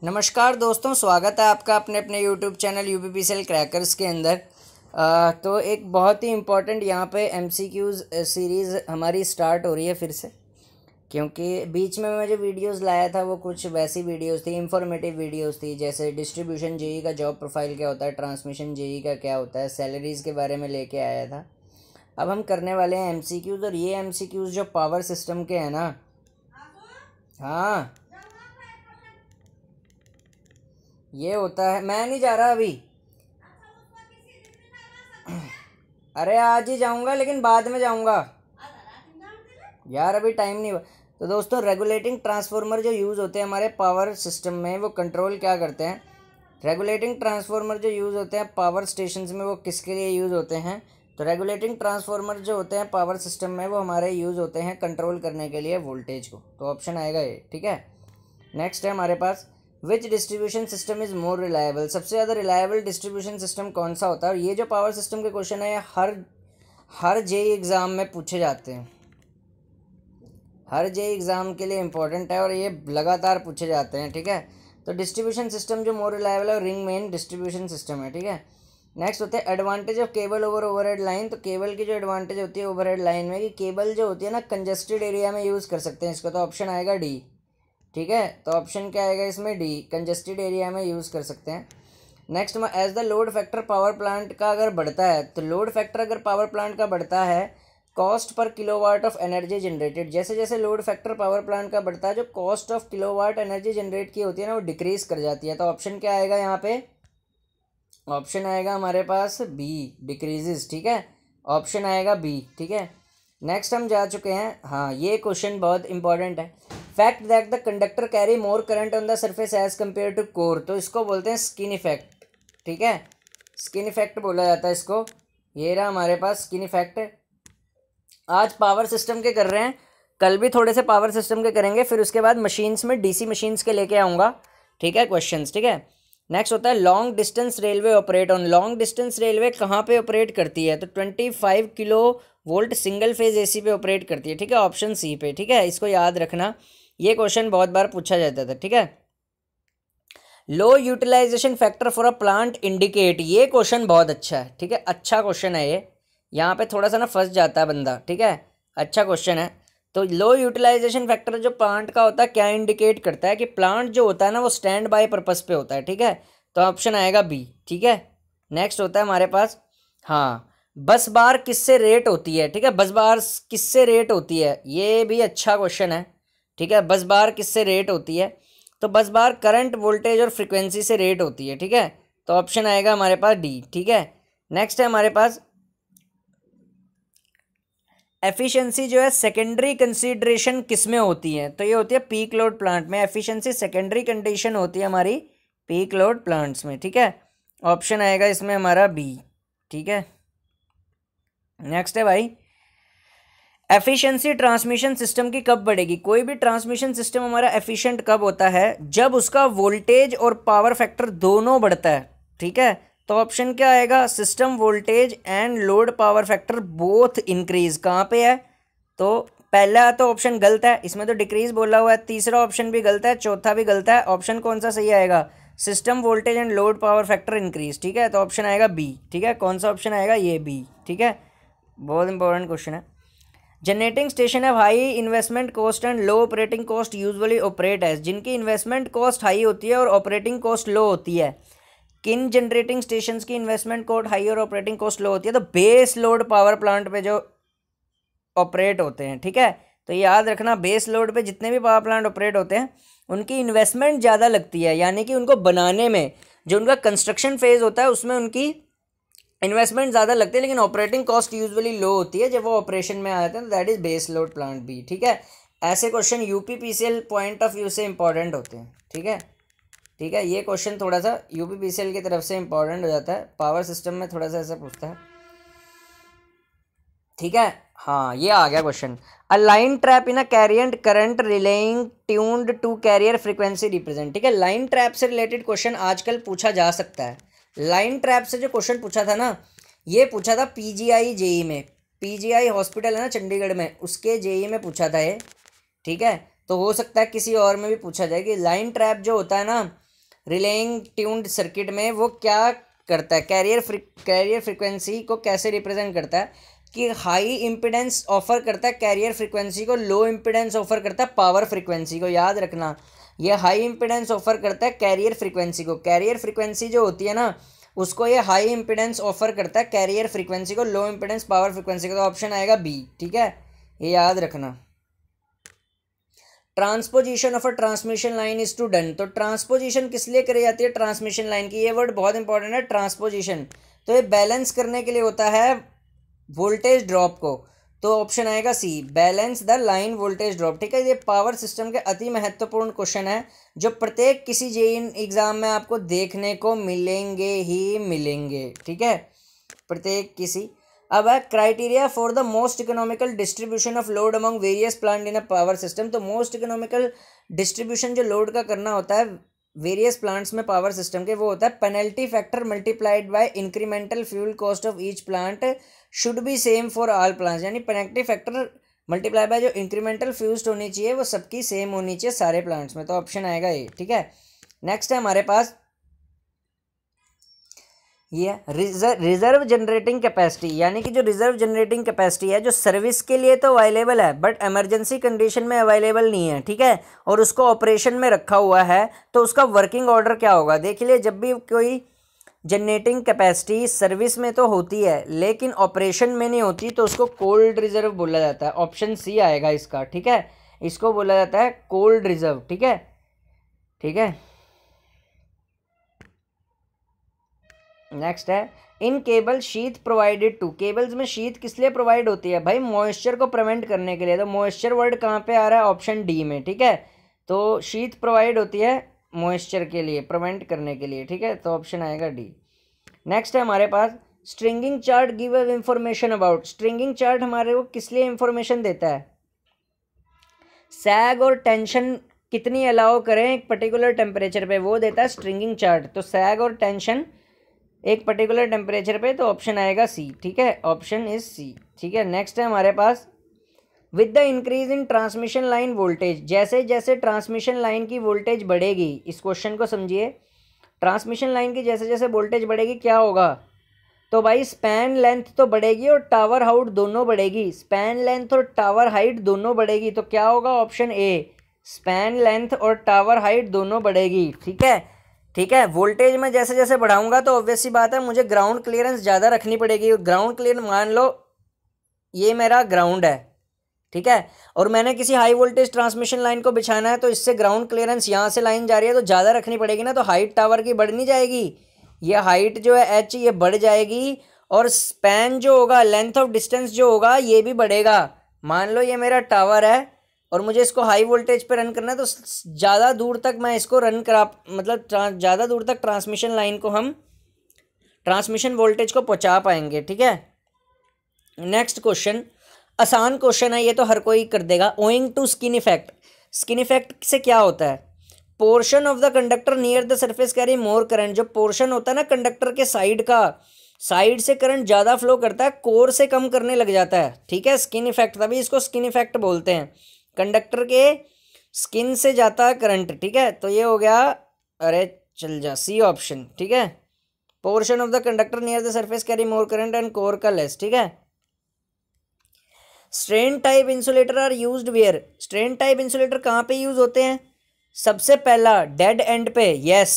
नमस्कार दोस्तों, स्वागत है आपका अपने अपने यूट्यूब चैनल यूपीपीसीएल क्रैकर्स के अंदर। तो एक बहुत ही इम्पोर्टेंट यहाँ पे एमसीक्यूज़ सीरीज़ हमारी स्टार्ट हो रही है फिर से, क्योंकि बीच में मैं जो वीडियोस लाया था वो कुछ वैसी वीडियोस थी, इंफॉर्मेटिव वीडियोस थी, जैसे डिस्ट्रीब्यूशन जेई का जॉब प्रोफाइल क्या होता है, ट्रांसमिशन जेई का क्या होता है, सैलरीज़ के बारे में लेके आया था। अब हम करने वाले हैं एमसीक्यूज़, और ये एमसीक्यूज़ जो पावर सिस्टम के हैं ना। हाँ, ये होता है। मैं नहीं जा रहा अभी। अरे आज ही जाऊंगा, लेकिन बाद में जाऊंगा यार, अभी टाइम नहीं हुआ। तो दोस्तों, रेगुलेटिंग ट्रांसफार्मर जो यूज़ होते हैं हमारे पावर सिस्टम में, वो कंट्रोल क्या करते हैं। रेगुलेटिंग ट्रांसफार्मर जो यूज़ होते हैं पावर स्टेशंस में, वो किसके लिए यूज़ होते हैं। तो रेगुलेटिंग ट्रांसफार्मर जो होते हैं पावर सिस्टम में, वो हमारे यूज़ होते हैं कंट्रोल करने के लिए वोल्टेज को। तो ऑप्शन आएगा ये, ठीक है। नेक्स्ट है हमारे पास, which distribution system is more reliable. सबसे ज़्यादा रिलायबल डिस्ट्रीब्यूशन सिस्टम कौन सा होता है। और ये जो पावर सिस्टम के क्वेश्चन है, हर जेई एग्ज़ाम में पूछे जाते हैं, हर जेई एग्ज़ाम के लिए इंपॉर्टेंट है, और ये लगातार पूछे जाते हैं, ठीक है। तो डिस्ट्रीब्यूशन सिस्टम जो मोर रिलायबल है, रिंग मेन डिस्ट्रीब्यूशन सिस्टम है, ठीक है। नेक्स्ट होता है advantage of cable over overhead line. तो केबल की जो एडवांटेज होती है ओवरहेड लाइन में, कि केबल जो होती है ना, कंजेस्टेड एरिया में यूज़ कर सकते हैं इसको। तो ऑप्शन आएगा डी, ठीक है। तो ऑप्शन क्या आएगा इसमें, डी, कंजेस्टेड एरिया में यूज़ कर सकते हैं। नेक्स्ट में, as the load factor power plant का अगर बढ़ता है, तो लोड फैक्टर अगर पावर प्लांट का बढ़ता है, cost per kilowatt of energy generated. जैसे जैसे लोड फैक्टर पावर प्लांट का बढ़ता है, जो cost of kilowatt energy generate की होती है ना, वो डिक्रीज कर जाती है। तो ऑप्शन क्या आएगा यहाँ पे, ऑप्शन आएगा हमारे पास बी, डिक्रीजेस, ठीक है। ऑप्शन आएगा बी, ठीक है। नेक्स्ट हम जा चुके हैं। हाँ, ये क्वेश्चन बहुत इंपॉर्टेंट है। Fact that the conductor carry more current on the surface as compare to core. तो इसको बोलते हैं स्किन इफेक्ट, ठीक है। स्किन इफेक्ट बोला जाता है इसको। ये रहा हमारे पास स्किन इफेक्ट। आज पावर सिस्टम के कर रहे हैं, कल भी थोड़े से पावर सिस्टम के करेंगे, फिर उसके बाद मशीन्स में डीसी मशीन्स के लेके आऊँगा, ठीक है, क्वेश्चंस, ठीक है। नेक्स्ट होता है long distance railway operate on. Long distance railway कहाँ पे ऑपरेट करती है। तो 25 kilo volt single phase AC पे ऑपरेट करती है, ठीक है। ऑप्शन सी पे, ठीक है। इसको याद रखना, ये क्वेश्चन बहुत बार पूछा जाता था, ठीक है। Low utilisation factor for a plant indicate. ये क्वेश्चन बहुत अच्छा है, ठीक है, अच्छा क्वेश्चन है ये। यहाँ पे थोड़ा सा ना फंस जाता है बंदा, ठीक है। अच्छा क्वेश्चन है। तो लो यूटिलाइजेशन फैक्टर जो प्लांट का होता है, क्या इंडिकेट करता है, कि प्लांट जो होता है ना, वो स्टैंड बाय पर्पस पे होता है, ठीक है। तो ऑप्शन आएगा बी, ठीक है। नेक्स्ट होता है हमारे पास, हाँ, बस बार किससे रेट होती है, ठीक है। बस बार किससे रेट होती है, ये भी अच्छा क्वेश्चन है, ठीक है। बस बार किससे रेट होती है। तो बस बार करंट, वोल्टेज और फ्रिक्वेंसी से रेट होती है, ठीक है। तो ऑप्शन आएगा हमारे पास डी, ठीक है। नेक्स्ट है हमारे पास, एफिशिएंसी जो है सेकेंडरी कंसीडरेशन किस में होती है। तो ये होती है पीक लोड प्लांट में। एफिशिएंसी सेकेंडरी कंडीशन होती है हमारी पीक लोड प्लांट्स में, ठीक है। ऑप्शन आएगा इसमें हमारा बी, ठीक है। नेक्स्ट है भाई, एफिशिएंसी ट्रांसमिशन सिस्टम की कब बढ़ेगी। कोई भी ट्रांसमिशन सिस्टम हमारा एफिशिएंट कब होता है, जब उसका वोल्टेज और पावर फैक्टर दोनों बढ़ता है, ठीक है। तो ऑप्शन क्या आएगा, system voltage and load power factor both increase. कहाँ पे है, तो पहला तो ऑप्शन गलत है, इसमें तो डिक्रीज बोला हुआ है। तीसरा ऑप्शन भी गलत है, चौथा भी गलत है। ऑप्शन कौन सा सही आएगा, system voltage and load power factor increase, ठीक है। तो ऑप्शन आएगा बी, ठीक है। कौन सा ऑप्शन आएगा, ये बी, ठीक है। बहुत इंपॉर्टेंट क्वेश्चन है। जनरेटिंग स्टेशन है high investment cost and low operating cost usually operate as. जिनकी इन्वेस्टमेंट कॉस्ट हाई होती है और ऑपरेटिंग कॉस्ट लो होती है, किन जनरेटिंग स्टेशंस की इन्वेस्टमेंट कॉस्ट हाई और ऑपरेटिंग कॉस्ट लो होती है। तो बेस लोड पावर प्लांट पे जो ऑपरेट होते हैं, ठीक है। तो याद रखना, बेस लोड पे जितने भी पावर प्लांट ऑपरेट होते हैं, उनकी इन्वेस्टमेंट ज़्यादा लगती है, यानी कि उनको बनाने में जो उनका कंस्ट्रक्शन फेज होता है, उसमें उनकी इन्वेस्टमेंट ज़्यादा लगती है, लेकिन ऑपरेटिंग कॉस्ट यूजुअली लो होती है जब वो ऑपरेशन में आ जाते हैं। तो that is base load plant B, ठीक है। ऐसे question UPPCL point of view से इंपॉर्टेंट होते हैं, ठीक है, ठीक है। ये क्वेश्चन थोड़ा सा यूपीपीसीएल की तरफ से इंपॉर्टेंट हो जाता है, पावर सिस्टम में थोड़ा सा ऐसा पूछता है, ठीक है। हाँ, ये आ गया question. A line trap in a carrier current relaying tuned to carrier frequency represent, ठीक है। लाइन ट्रैप से रिलेटेड क्वेश्चन आजकल पूछा जा सकता है। लाइन ट्रैप से जो क्वेश्चन पूछा था ना, ये पूछा था पीजीआई जेई में। पीजीआई हॉस्पिटल है ना चंडीगढ़ में, उसके जेई में पूछा था ये, ठीक है। तो हो सकता है किसी और में भी पूछा जाए कि लाइन ट्रैप जो होता है ना, रिलेइंग ट्यून्ड सर्किट में वो क्या करता है, कैरियर फ्रिक्वेंसी को कैसे रिप्रेजेंट करता है कि हाई इम्पिडेंस ऑफर करता है कैरियर फ्रिक्वेंसी को, लो इम्पिडेंस ऑफर करता है पावर फ्रिक्वेंसी को। याद रखना, ये हाई इम्पिडेंस ऑफर करता है कैरियर फ्रिक्वेंसी को, कैरियर फ्रिक्वेंसी जो होती है ना उसको ये हाई इम्पिडेंस ऑफर करता है कैरियर फ्रिक्वेंसी को, लो इम्पिडेंस पावर फ्रिक्वेंसी को। तो ऑप्शन आएगा बी, ठीक है, ये याद रखना। Transposition of a transmission line is to done, तो ट्रांसपोजिशन किस लिए करी जाती है ट्रांसमिशन लाइन की, ये वर्ड बहुत इंपॉर्टेंट है ट्रांसपोजिशन। तो ये बैलेंस करने के लिए होता है वोल्टेज ड्रॉप को, तो ऑप्शन आएगा C, balance the line voltage drop, ठीक है। ये पावर सिस्टम के अति महत्वपूर्ण क्वेश्चन है जो प्रत्येक किसी जेईई एग्जाम में आपको देखने को मिलेंगे ही मिलेंगे, ठीक है, प्रत्येक किसी। अब है criteria for the most economical distribution of load among various plant in a power system, तो मोस्ट इकोनॉमिकल डिस्ट्रीब्यूशन जो लोड का करना होता है वेरियस प्लांट्स में पावर सिस्टम के, वो होता है penalty factor multiplied by incremental fuel cost of each plant should be same for all plants, यानी पेनल्टी फैक्टर मल्टीप्लाई बाय जो इंक्रीमेंटल फ्यूल्स होनी चाहिए वो सबकी सेम होनी चाहिए सारे प्लांट्स में, तो ऑप्शन आएगा ए, ठीक है। नेक्स्ट है हमारे पास ये रिजर्व जनरेटिंग कैपेसिटी, यानी कि जो रिजर्व जनरेटिंग कैपेसिटी है जो सर्विस के लिए तो अवेलेबल है बट इमरजेंसी कंडीशन में अवेलेबल नहीं है, ठीक है, और उसको ऑपरेशन में रखा हुआ है, तो उसका वर्किंग ऑर्डर क्या होगा। देख लिए, जब भी कोई जनरेटिंग कैपेसिटी सर्विस में तो होती है लेकिन ऑपरेशन में नहीं होती तो उसको कोल्ड रिजर्व बोला जाता है। ऑप्शन सी आएगा इसका, ठीक है, इसको बोला जाता है कोल्ड रिजर्व, ठीक है, ठीक है। नेक्स्ट है in cable sheath provided to, cables में शीथ किस लिए प्रोवाइड होती है भाई, मॉइस्चर को प्रिवेंट करने के लिए, तो मॉइस्चर वर्ड कहाँ पे आ रहा है, ऑप्शन डी में, ठीक है। तो शीथ प्रोवाइड होती है मॉइस्चर के लिए, प्रिवेंट करने के लिए, ठीक है, तो ऑप्शन आएगा डी। नेक्स्ट है हमारे पास stringing chart give a information about, stringing chart हमारे को किस लिए इंफॉर्मेशन देता है, सैग और टेंशन कितनी अलाउ करें एक पर्टिकुलर टेम्परेचर पे, वो देता है स्ट्रिंगिंग चार्ट। तो सैग और टेंशन एक पर्टिकुलर टेम्परेचर पे, तो ऑप्शन आएगा सी, ठीक है, ऑप्शन इज सी, ठीक है। नेक्स्ट है हमारे पास with the increase in transmission line voltage, जैसे जैसे ट्रांसमिशन लाइन की वोल्टेज बढ़ेगी, इस क्वेश्चन को समझिए, ट्रांसमिशन लाइन की जैसे जैसे वोल्टेज बढ़ेगी क्या होगा, तो भाई स्पैन लेंथ तो बढ़ेगी और टावर हाइट दोनों बढ़ेगी, स्पैन लेंथ और टावर हाइट दोनों बढ़ेगी, तो क्या होगा ऑप्शन ए, स्पैन लेंथ और टावर हाइट दोनों बढ़ेगी, ठीक है, ठीक है। वोल्टेज में जैसे जैसे बढ़ाऊंगा तो ऑब्वियस सी बात है मुझे ग्राउंड क्लियरेंस ज़्यादा रखनी पड़ेगी, ग्राउंड क्लियरेंस मान लो ये मेरा ग्राउंड है, ठीक है, और मैंने किसी हाई वोल्टेज ट्रांसमिशन लाइन को बिछाना है तो इससे ग्राउंड क्लियरेंस यहाँ से लाइन जा रही है तो ज़्यादा रखनी पड़ेगी ना, तो हाइट टावर की बढ़ नहीं जाएगी, ये हाइट जो है एच ये बढ़ जाएगी और स्पैन जो होगा लेंथ ऑफ डिस्टेंस जो होगा ये भी बढ़ेगा। मान लो ये मेरा टावर है और मुझे इसको हाई वोल्टेज पे रन करना है तो ज़्यादा दूर तक मैं इसको रन करा, मतलब ज़्यादा दूर तक ट्रांसमिशन लाइन को हम ट्रांसमिशन वोल्टेज को पहुँचा पाएंगे, ठीक है। नेक्स्ट क्वेश्चन आसान क्वेश्चन है, ये तो हर कोई कर देगा। Owing to skin effect, skin effect से क्या होता है, portion of the conductor near the surface carry more current, जो पोर्शन होता है ना कंडक्टर के साइड का, साइड से करंट ज़्यादा फ्लो करता है, कोर से कम करने लग जाता है, ठीक है, स्किन इफेक्ट, तभी इसको स्किन इफेक्ट बोलते हैं। कंडक्टर के स्किन से जाता है करंट, ठीक है, तो ये हो गया, अरे चल जा, सी ऑप्शन, ठीक है, portion of the conductor near the surface carry more current and core का लेस, ठीक है। Strain type insulator are used where, strain type insulator कहाँ पे यूज होते हैं, सबसे पहला डेड एंड पे, यस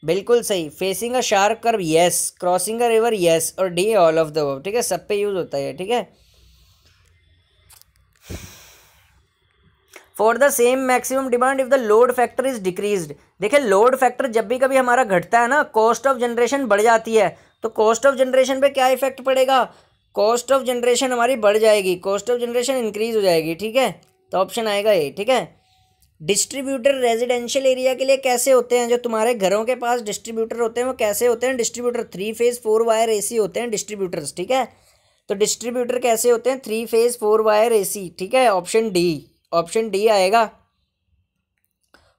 बिल्कुल सही, facing a sharp curve, yes, crossing a river, yes, और D all of the above, ठीक है, सब पे यूज होता है, ठीक है। For the same maximum demand if the load factor is decreased, देखिए लोड फैक्टर जब भी कभी हमारा घटता है ना कॉस्ट ऑफ जनरेशन बढ़ जाती है, तो कॉस्ट ऑफ जनरेशन पे क्या इफेक्ट पड़ेगा, कॉस्ट ऑफ जनरेशन हमारी बढ़ जाएगी, कॉस्ट ऑफ जनरेशन इंक्रीज हो जाएगी, ठीक है, तो ऑप्शन आएगा ये, ठीक है। डिस्ट्रीब्यूटर रेजिडेंशियल एरिया के लिए कैसे होते हैं, जो तुम्हारे घरों के पास डिस्ट्रीब्यूटर होते हैं वो कैसे होते हैं, डिस्ट्रीब्यूटर 3 फेज 4 वायर एसी होते हैं डिस्ट्रीब्यूटर्स, ठीक है, तो डिस्ट्रीब्यूटर कैसे होते हैं 3 फेज 4 वायर एसी, ठीक है, ऑप्शन डी, ऑप्शन डी आएगा।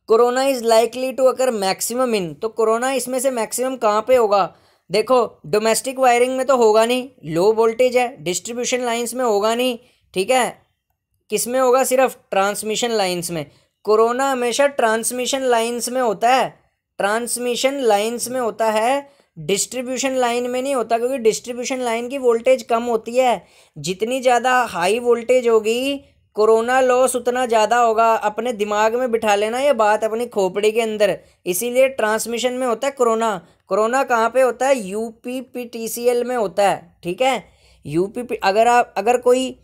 Corona is likely to occur maximum in, तो कोरोना इसमें से मैक्सिमम कहाँ पे होगा, देखो डोमेस्टिक वायरिंग में तो होगा नहीं, लो वोल्टेज है, डिस्ट्रीब्यूशन लाइंस में होगा नहीं, ठीक है, किस में होगा, सिर्फ ट्रांसमिशन लाइंस में। कोरोना हमेशा ट्रांसमिशन लाइंस में होता है, ट्रांसमिशन लाइंस में होता है, डिस्ट्रीब्यूशन लाइन में नहीं होता, क्योंकि डिस्ट्रीब्यूशन लाइन की वोल्टेज कम होती है। जितनी ज़्यादा हाई वोल्टेज होगी कोरोना लॉस उतना ज़्यादा होगा। अपने दिमाग में बिठा लेना ये बात अपनी खोपड़ी के अंदर। इसीलिए ट्रांसमिशन में होता है कोरोना। कोरोना कहाँ पे होता है? यूपीपीटीसीएल में होता है, ठीक है। यूपी अगर कोई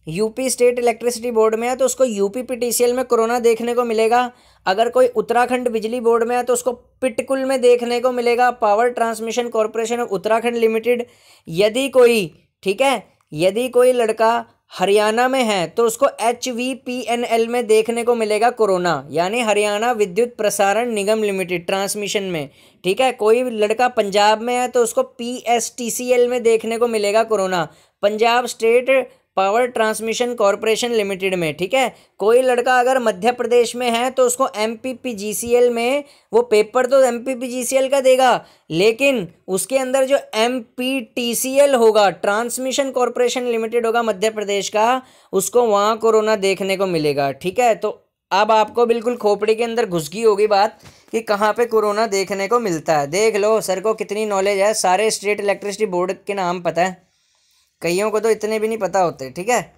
यूपी स्टेट इलेक्ट्रिसिटी बोर्ड में है तो उसको यूपीपीटीसीएल में कोरोना देखने को मिलेगा। अगर कोई उत्तराखंड बिजली बोर्ड में है तो उसको पिटकुल में देखने को मिलेगा, power transmission corporation of Uttarakhand limited. यदि कोई, ठीक है, यदि कोई लड़का हरियाणा में है तो उसको HVPNL में देखने को मिलेगा कोरोना, यानी हरियाणा विद्युत प्रसारण निगम लिमिटेड ट्रांसमिशन में, ठीक है। कोई लड़का पंजाब में है तो उसको PSTCL में देखने को मिलेगा corona, Punjab state power transmission corporation limited में, ठीक है। कोई लड़का अगर मध्य प्रदेश में है तो उसको MPPGCL में, वो पेपर तो MPPGCL का देगा, लेकिन उसके अंदर जो MPTCL होगा, ट्रांसमिशन कॉरपोरेशन लिमिटेड होगा मध्य प्रदेश का, उसको वहाँ कोरोना देखने को मिलेगा, ठीक है। तो अब आपको बिल्कुल खोपड़ी के अंदर घुस गई होगी बात कि कहाँ पे कोरोना देखने को मिलता है। देख लो सर को कितनी नॉलेज है, सारे स्टेट इलेक्ट्रिसिटी बोर्ड के नाम पता है, कईयों को तो इतने भी नहीं पता होते, ठीक है।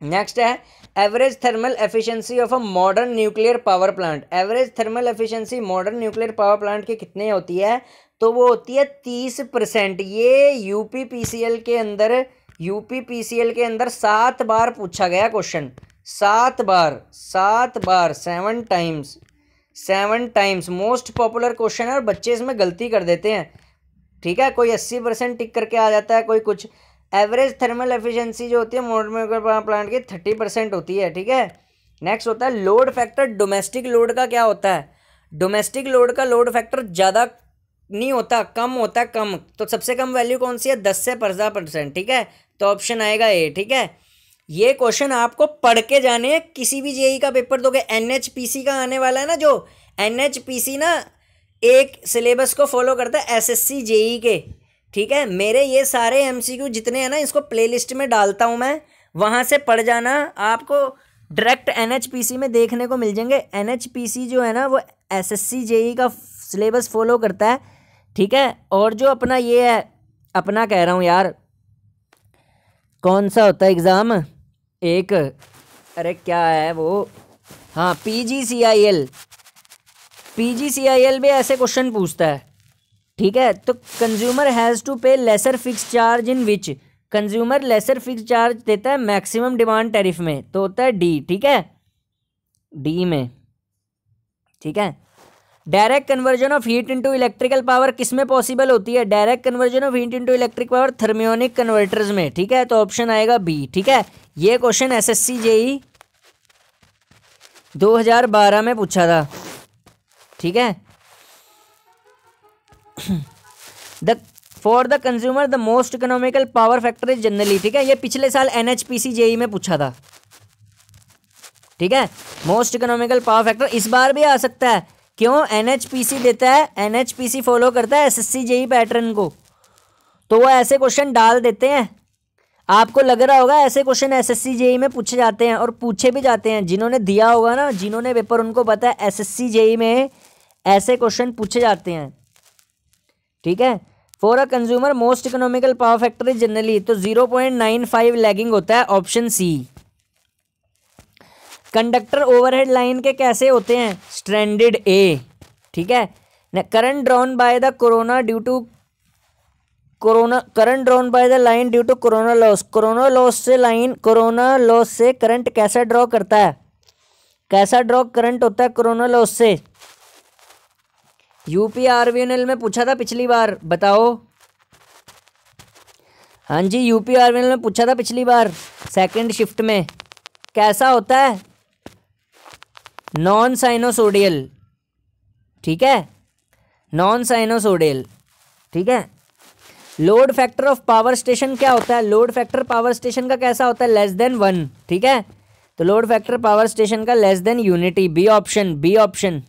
नेक्स्ट है average thermal efficiency of a modern nuclear power plant. Average thermal efficiency modern nuclear power plant की कितनी होती है? तो वो होती है 30%। ये यूपीपीसीएल के अंदर 7 बार पूछा गया क्वेश्चन, 7 बार 7 टाइम्स मोस्ट पॉपुलर क्वेश्चन है और बच्चे इसमें गलती कर देते हैं, ठीक है। कोई 80% टिक करके आ जाता है, कोई कुछ। एवरेज थर्मल एफिशिएंसी जो होती है मॉडर्न न्यूक्लियर पावर प्लांट की 30% होती है, ठीक है। नेक्स्ट होता है लोड फैक्टर। डोमेस्टिक लोड का क्या होता है? डोमेस्टिक लोड का लोड फैक्टर ज़्यादा नहीं होता, कम होता है, कम। तो सबसे कम वैल्यू कौन सी है? 10 से 15%, ठीक है। तो ऑप्शन आएगा ए, ठीक है। ये क्वेश्चन आपको पढ़ के जाने हैं, किसी भी जेई का पेपर दोगे। NHPC का आने वाला है ना, जो NHPC ना एक सिलेबस को फॉलो करता है SSC जेई के, ठीक है। मेरे ये सारे MCQ जितने हैं ना, इसको प्लेलिस्ट में डालता हूँ मैं, वहाँ से पढ़ जाना, आपको डायरेक्ट NHPC में देखने को मिल जाएंगे। NHPC जो है ना वो SSC जेई का सिलेबस फॉलो करता है, ठीक है। और जो अपना ये है, अपना कह रहा हूँ यार, कौन सा होता है एग्ज़ाम एक, अरे क्या है वो, हाँ PGCIL भी ऐसे क्वेश्चन पूछता है, ठीक है। तो consumer has to pay lesser fix charge in which. Consumer lesser fix charge देता है मैक्सिमम डिमांड टैरिफ में, तो होता है डी, ठीक है, डी में, ठीक है। Direct conversion of heat into electrical power किस में पॉसिबल होती है? Direct conversion of heat into electric power thermionic converters में, ठीक है। तो ऑप्शन आएगा बी, ठीक है। ये क्वेश्चन SSC जेई 2012 में पूछा था, ठीक है। For the consumer the most economical power factor is generally, ठीक है। ये पिछले साल NHPC जेई में पूछा था, ठीक है। मोस्ट इकोनॉमिकल पावर फैक्टर इस बार भी आ सकता है, क्यों? NHPC देता है, NHPC फॉलो करता है SSC जेई पैटर्न को, तो वो ऐसे क्वेश्चन डाल देते हैं। आपको लग रहा होगा ऐसे क्वेश्चन SSC जेई में पूछे जाते हैं, और पूछे भी जाते हैं। जिन्होंने दिया होगा ना, जिन्होंने पेपर, उनको पता है SSC जेई में ऐसे क्वेश्चन पूछे जाते हैं, ठीक है। For a consumer most economical power factor is generally, तो 0.95 लैगिंग होता है, option C. Conductor overhead line के कैसे होते हैं? स्ट्रैंडेड ए, ठीक है। Current drawn by the corona due to current drawn by the line due to corona loss. Corona loss से करंट कैसा ड्रॉ करता है? कैसा ड्रॉ करंट होता है कोरोना लॉस से? UPRVNL में पूछा था पिछली बार, बताओ। हाँ जी, UPRVNL में पूछा था पिछली बार सेकंड शिफ्ट में। कैसा होता है? नॉन साइनोसोडियल, ठीक है, नॉन साइनोसोडियल, ठीक है। Load factor of power station क्या होता है? लोड फैक्टर पावर स्टेशन का कैसा होता है? लेस देन 1, ठीक है। तो लोड फैक्टर पावर स्टेशन का less than unity, B option.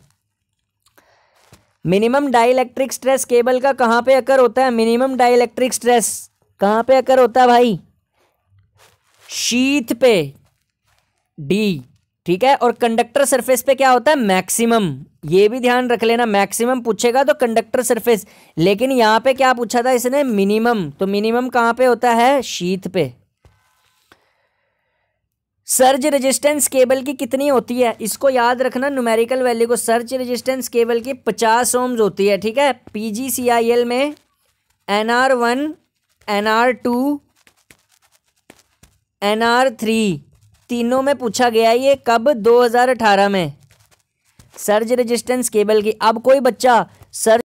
Minimum dielectric stress cable का कहाँ पे अकर होता है? मिनिमम डाइलेक्ट्रिक स्ट्रेस कहाँ पे अकर होता है भाई? शीथ पे, डी, ठीक है। और कंडक्टर सरफेस पे क्या होता है, मैक्सिमम, ये भी ध्यान रख लेना, मैक्सिमम पूछेगा तो कंडक्टर सरफेस, लेकिन यहां पे क्या पूछा था इसने, मिनिमम, तो मिनिमम कहां पे होता है, शीथ पे। सर्ज रेजिस्टेंस केबल की कितनी होती है, इसको याद रखना न्यूमेरिकल वैल्यू को। सर्ज रेजिस्टेंस केबल की 50 ओम्स होती है, ठीक है। पीजीसीआईएल में NR1, NR2, NR3 तीनों में पूछा गया है, ये कब, 2018 में, सर्ज रेजिस्टेंस केबल की। अब कोई बच्चा सर्ज